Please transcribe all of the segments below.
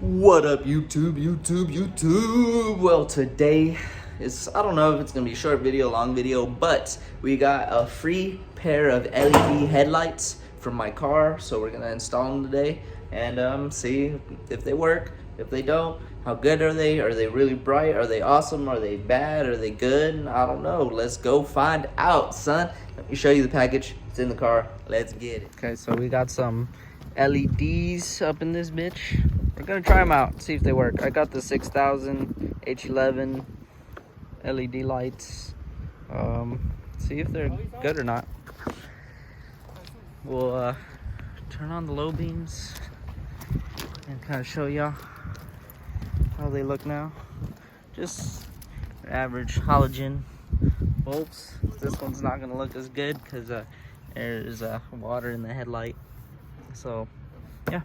What up, YouTube? Well, today I don't know if it's gonna be a short video, long video, but we got a free pair of LED headlights from my car, so we're gonna install them today and see if they work. If they don't, how good are they? Are they really bright? Are they awesome? Are they bad? Are they good? I don't know. Let's go find out, son. Let me show you the package. It's in the car. Let's get it. Okay, so we got some LEDs up in this bitch. We're gonna try them out, see if they work. I got the 6000 H11 LED lights. See if they're good or not. We'll turn on the low beams and kind of show y'all how they look now. Just average halogen bulbs. This one's not gonna look as good because there's water in the headlight. So yeah.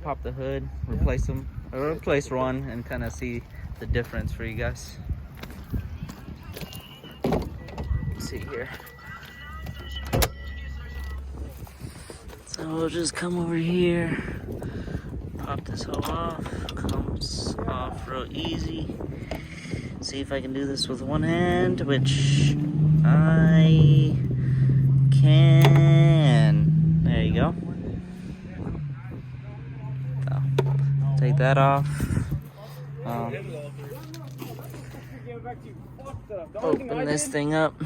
Pop the hood, replace them, or replace one, and kind of see the difference for you guys. Let's see here. So we'll just come over here, pop this hoe off. Comes off real easy. See if I can do this with one hand, which I can. There you go. Take that off. Open this thing up.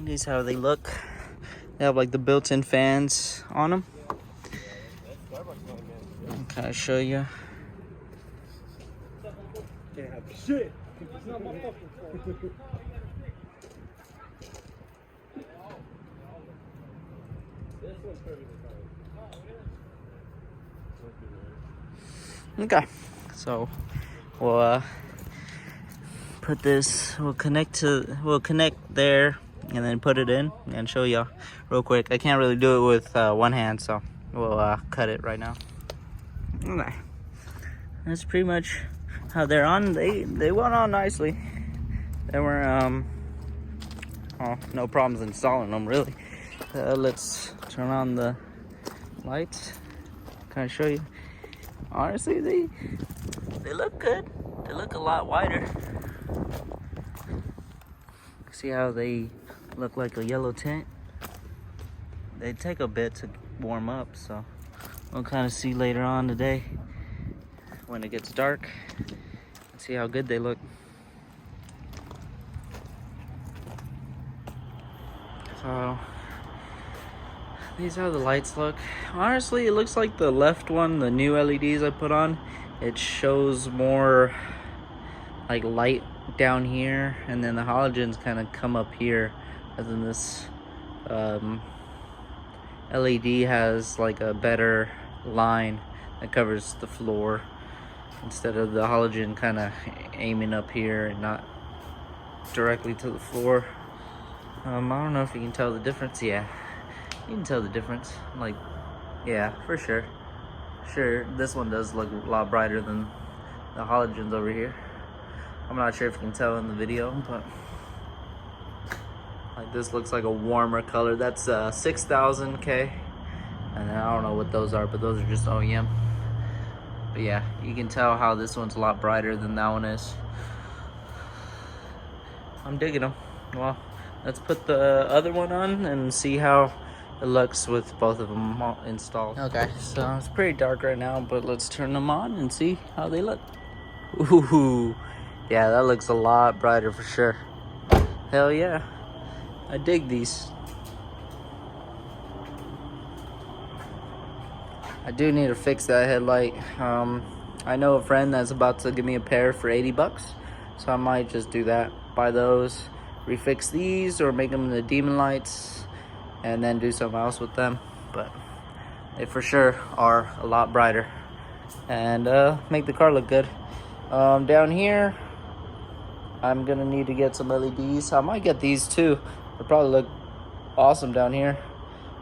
These how they look. They have like the built-in fans on them. I'll kind of show you. Okay, so we'll put this. We'll connect there, and then put it in and show y'all real quick. I can't really do it with one hand, so we'll cut it right now. Okay, that's pretty much how they're on. They went on nicely. There were no problems installing them really. Let's turn on the lights. Kind of show you. Honestly, they look good. They look a lot wider. See how they look like a yellow tint? They take a bit to warm up, so we'll kind of see later on today when it gets dark. See how good they look. So these are the lights look. Honestly, it looks like the left one, the new LEDs I put on, it shows more like light down here, and then the halogens kind of come up here. And then this LED has like a better line that covers the floor instead of the halogen kind of aiming up here and not directly to the floor. I don't know if you can tell the difference. Yeah, you can tell the difference. Like, yeah, for sure. Sure, this one does look a lot brighter than the halogens over here. I'm not sure if you can tell in the video, but like this looks like a warmer color. That's 6000 K, and then I don't know what those are, but those are just OEM. But yeah, you can tell how this one's a lot brighter than that one is. I'm digging them. Well, let's put the other one on and see how it looks with both of them installed. Okay, so it's pretty dark right now, but let's turn them on and see how they look. Ooh, yeah, that looks a lot brighter for sure. Hell yeah, I dig these. I do need to fix that headlight. I know a friend that's about to give me a pair for 80 bucks, so I might just do that. Buy those, refix these, or make them the demon lights, and then do something else with them. But they for sure are a lot brighter and make the car look good. Down here, I'm gonna need to get some LEDs. I might get these too. They'll probably look awesome down here.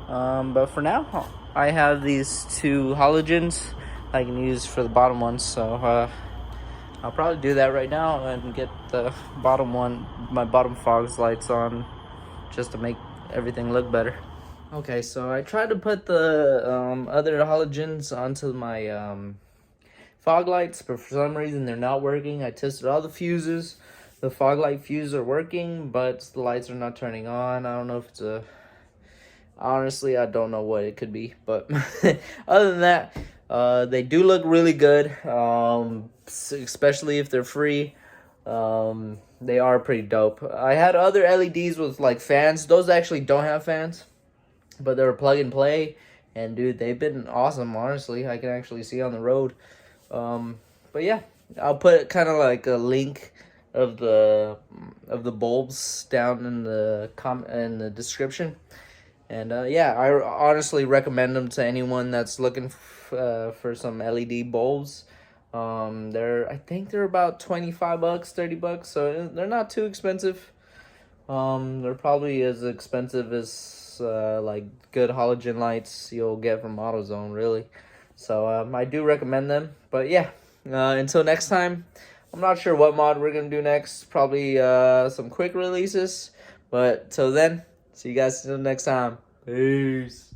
But for now, I have these two halogens I can use for the bottom ones. So I'll probably do that right now and get the bottom one, my bottom fogs lights on, just to make everything look better. Okay, so I tried to put the other halogens onto my fog lights, but for some reason they're not working. I tested all the fuses. The fog light fuses are working, but the lights are not turning on. I don't know if it's a... Honestly, I don't know what it could be, but other than that, they do look really good, especially if they're free. They are pretty dope. I had other LEDs with like fans. Those actually don't have fans, but they were plug and play, and dude, they've been awesome. Honestly, I can actually see on the road. But yeah, I'll put kind of like a link of the bulbs down in the description. And yeah, I honestly recommend them to anyone that's looking for some LED bulbs. I think they're about $25, $30, so they're not too expensive. They're probably as expensive as like good halogen lights you'll get from AutoZone, really. So I do recommend them. But yeah, until next time, I'm not sure what mod we're gonna do next. Probably some quick releases. But till then, see you guys until next time. Peace.